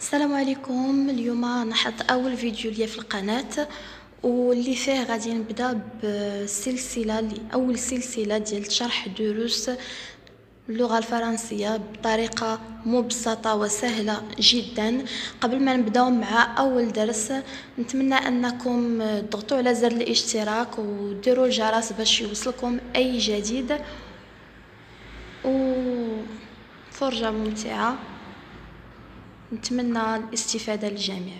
السلام عليكم. اليوم نحط اول فيديو ليا في القناه واللي فيه غادي نبدا اول سلسله ديال شرح دروس اللغه الفرنسيه بطريقه مبسطه وسهله جدا. قبل ما نبداو مع اول درس نتمنى انكم تضغطوا على زر الاشتراك وديروا الجرس باش يوصلكم اي جديد وفرجه ممتعه. نتمنى الاستفادة للجميع.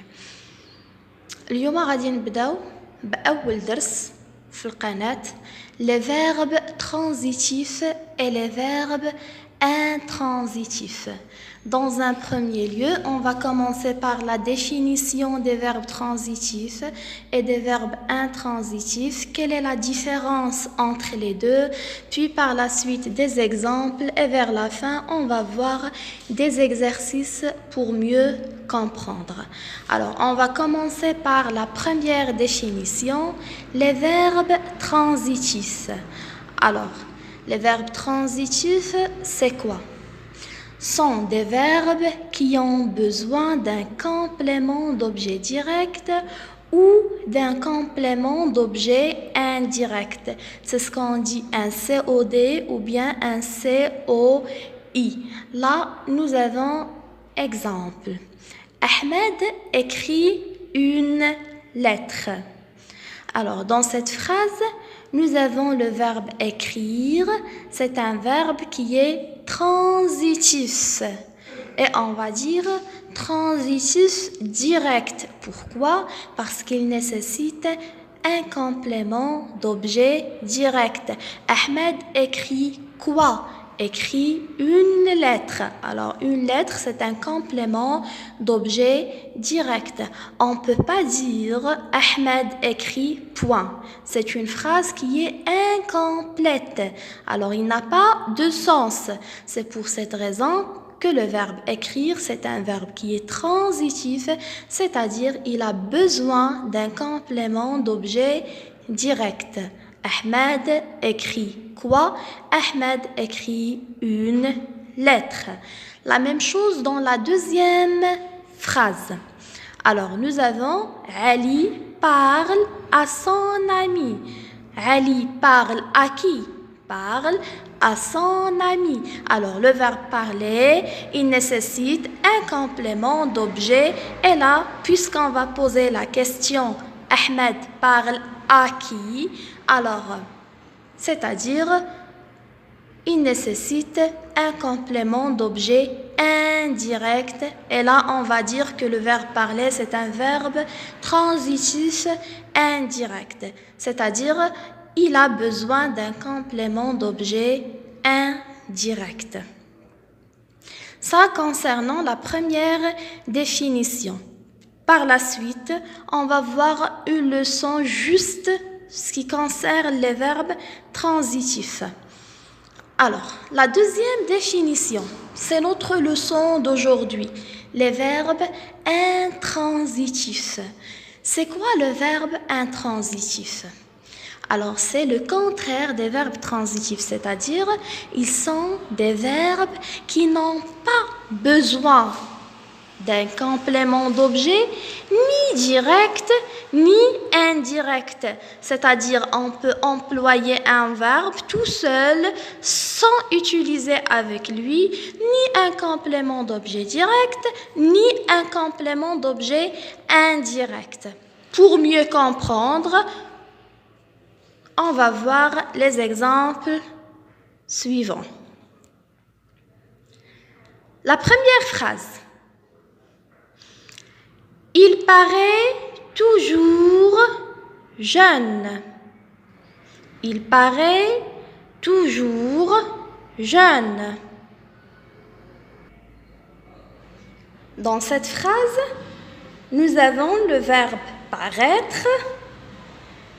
اليوم غادي نبداو بأول درس في القناة les verbes transitifs et les verbes intransitifs. Dans un premier lieu, on va commencer par la définition des verbes transitifs et des verbes intransitifs. Quelle est la différence entre les deux? Puis par la suite des exemples et vers la fin, on va voir des exercices pour mieux comprendre. Alors, on va commencer par la première définition, les verbes transitifs. Alors, les verbes transitifs, c'est quoi? Sont des verbes qui ont besoin d'un complément d'objet direct ou d'un complément d'objet indirect. C'est ce qu'on dit un COD ou bien un COI. Là, nous avons exemple. Ahmed écrit une lettre. Alors, dans cette phrase, nous avons le verbe écrire. C'est un verbe qui est transitif. Et on va dire transitif direct. Pourquoi? Parce qu'il nécessite un complément d'objet direct. Ahmed écrit quoi? Écrit une lettre. Alors, une lettre, c'est un complément d'objet direct. On ne peut pas dire Ahmed écrit point. C'est une phrase qui est incomplète. Alors, il n'a pas de sens. C'est pour cette raison que le verbe écrire, c'est un verbe qui est transitif, c'est-à-dire il a besoin d'un complément d'objet direct. Ahmed écrit quoi? Ahmed écrit une lettre. La même chose dans la deuxième phrase. Alors, nous avons Ali parle à son ami. Ali parle à qui? Parle à son ami. Alors, le verbe parler, il nécessite un complément d'objet. Et là, puisqu'on va poser la question Ahmed parle à qui? Alors, c'est-à-dire, il nécessite un complément d'objet indirect. Et là, on va dire que le verbe parler, c'est un verbe transitif indirect. C'est-à-dire, il a besoin d'un complément d'objet indirect. Ça concernant la première définition. Par la suite, on va voir une leçon juste ce qui concerne les verbes transitifs. Alors, la deuxième définition, c'est notre leçon d'aujourd'hui, les verbes intransitifs. C'est quoi le verbe intransitif? Alors, c'est le contraire des verbes transitifs, c'est-à-dire ils sont des verbes qui n'ont pas besoin d'un complément d'objet ni direct ni indirect. C'est-à-dire on peut employer un verbe tout seul sans utiliser avec lui ni un complément d'objet direct ni un complément d'objet indirect. Pour mieux comprendre, on va voir les exemples suivants. La première phrase. Il paraît toujours jeune. Il paraît toujours jeune. Dans cette phrase, nous avons le verbe paraître.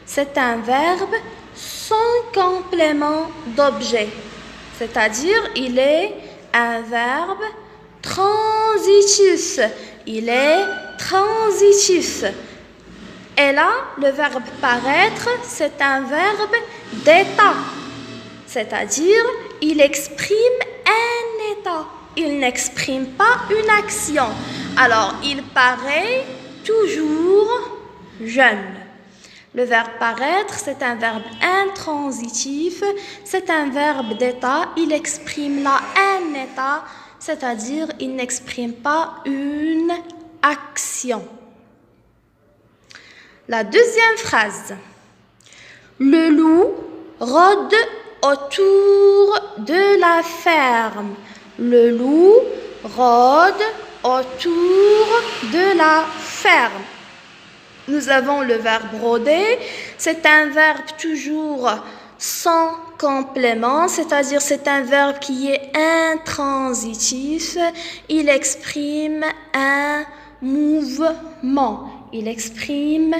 C'est un verbe sans complément d'objet. C'est-à-dire, il est un verbe transitif. Il est transitif. Et là, le verbe paraître, c'est un verbe d'état. C'est-à-dire, il exprime un état. Il n'exprime pas une action. Alors, il paraît toujours jeune. Le verbe paraître, c'est un verbe intransitif, c'est un verbe d'état, il exprime là un état, c'est-à-dire il n'exprime pas une action. La deuxième phrase. Le loup rôde autour de la ferme. Le loup rôde autour de la ferme. Nous avons le verbe rôder, c'est un verbe toujours sans complément, c'est-à-dire c'est un verbe qui est intransitif, il exprime un mouvement. Il exprime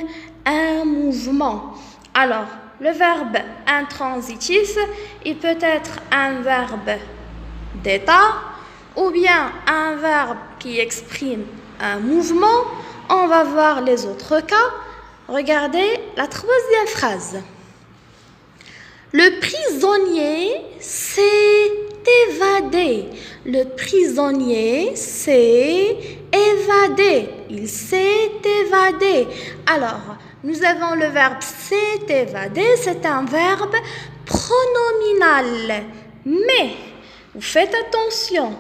un mouvement. Alors, le verbe intransitif, il peut être un verbe d'état ou bien un verbe qui exprime un mouvement. On va voir les autres cas. Regardez la troisième phrase. Le prisonnier s'est évadé. Le prisonnier s'est évadé. Il s'est évadé. Alors, nous avons le verbe s'est évadé. C'est un verbe pronominal. Mais, vous faites attention.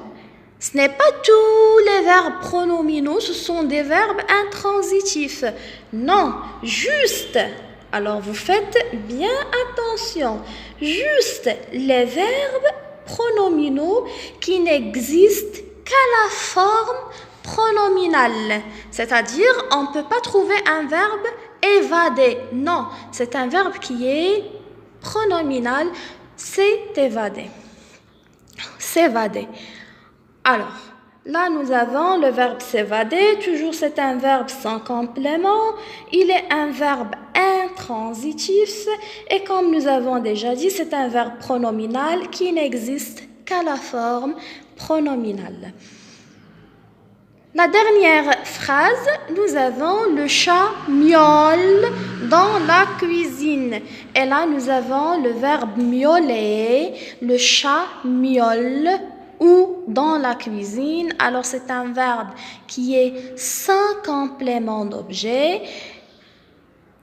Ce n'est pas tous les verbes pronominaux, ce sont des verbes intransitifs. Non, juste. Alors vous faites bien attention. Juste les verbes pronominaux qui n'existent qu'à la forme pronominale. C'est-à-dire, on ne peut pas trouver un verbe évader. Non, c'est un verbe qui est pronominal. C'est évader. S'évader. Alors, là, nous avons le verbe s'évader. Toujours, c'est un verbe sans complément. Il est un verbe intransitif. Et comme nous avons déjà dit, c'est un verbe pronominal qui n'existe qu'à la forme pronominale. La dernière phrase, nous avons le chat miaule dans la cuisine. Et là, nous avons le verbe miauler. Le chat miaule ou dans la cuisine. Alors, c'est un verbe qui est sans complément d'objet.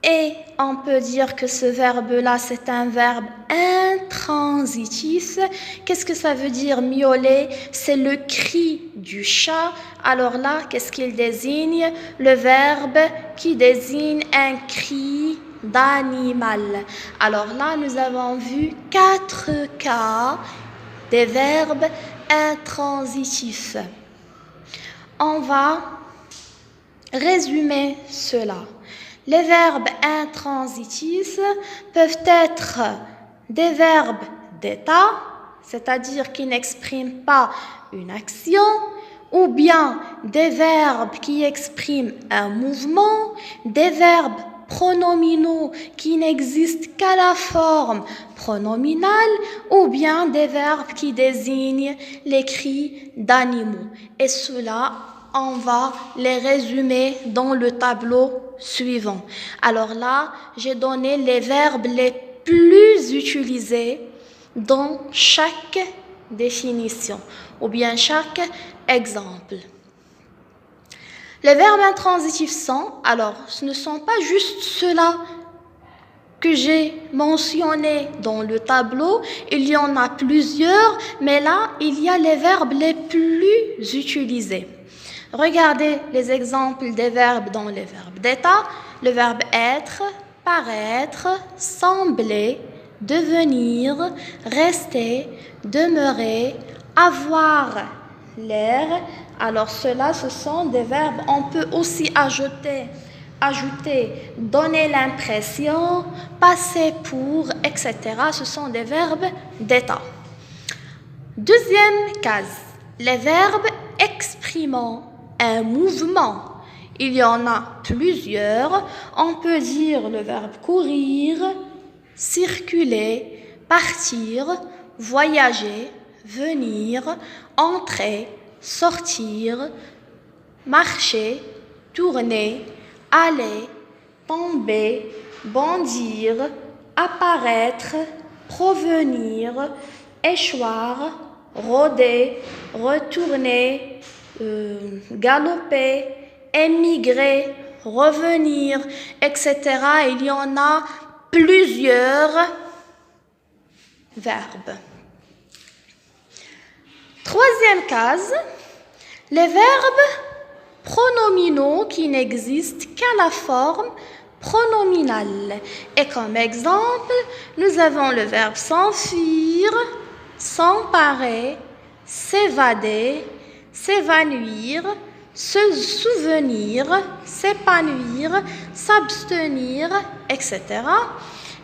Et on peut dire que ce verbe-là, c'est un verbe intransitif. Qu'est-ce que ça veut dire miauler? C'est le cri du chat. Alors là, qu'est-ce qu'il désigne? Le verbe qui désigne un cri d'animal. Alors là, nous avons vu 4 cas des verbes intransitifs. On va résumer cela. Les verbes intransitifs peuvent être des verbes d'état, c'est-à-dire qui n'expriment pas une action, ou bien des verbes qui expriment un mouvement, des verbes pronominaux qui n'existent qu'à la forme pronominale, ou bien des verbes qui désignent les cris d'animaux. Et cela, on va les résumer dans le tableau suivant. Alors là, j'ai donné les verbes les plus utilisés dans chaque définition ou bien chaque exemple. Les verbes intransitifs sont, alors ce ne sont pas juste ceux-là que j'ai mentionnés dans le tableau, il y en a plusieurs, mais là, il y a les verbes les plus utilisés. Regardez les exemples des verbes dans les verbes d'état. Le verbe être, paraître, sembler, devenir, rester, demeurer, avoir l'air. Alors cela, ce sont des verbes. On peut aussi ajouter, donner l'impression, passer pour, etc. Ce sont des verbes d'état. Deuxième case, les verbes exprimant un mouvement. Il y en a plusieurs. On peut dire le verbe courir, circuler, partir, voyager, venir, entrer, sortir, marcher, tourner, aller, tomber, bondir, apparaître, provenir, échoir, rôder, retourner, galoper, émigrer, revenir, etc. Il y en a plusieurs verbes. Troisième case, les verbes pronominaux qui n'existent qu'à la forme pronominale. Et comme exemple, nous avons le verbe s'enfuir, s'emparer, s'évader, s'évanouir, se souvenir, s'épanouir, s'abstenir, etc.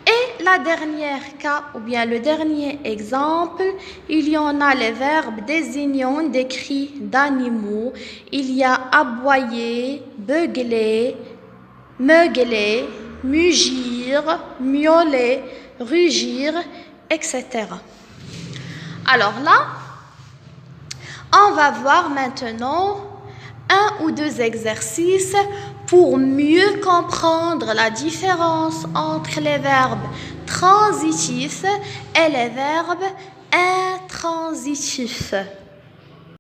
Et la dernière cas, ou bien le dernier exemple, il y en a les verbes désignant des cris d'animaux. Il y a aboyer, beugler, meugler, mugir, miauler, rugir, etc. Alors là, on va voir maintenant un ou deux exercices pour mieux comprendre la différence entre les verbes transitifs et les verbes intransitifs.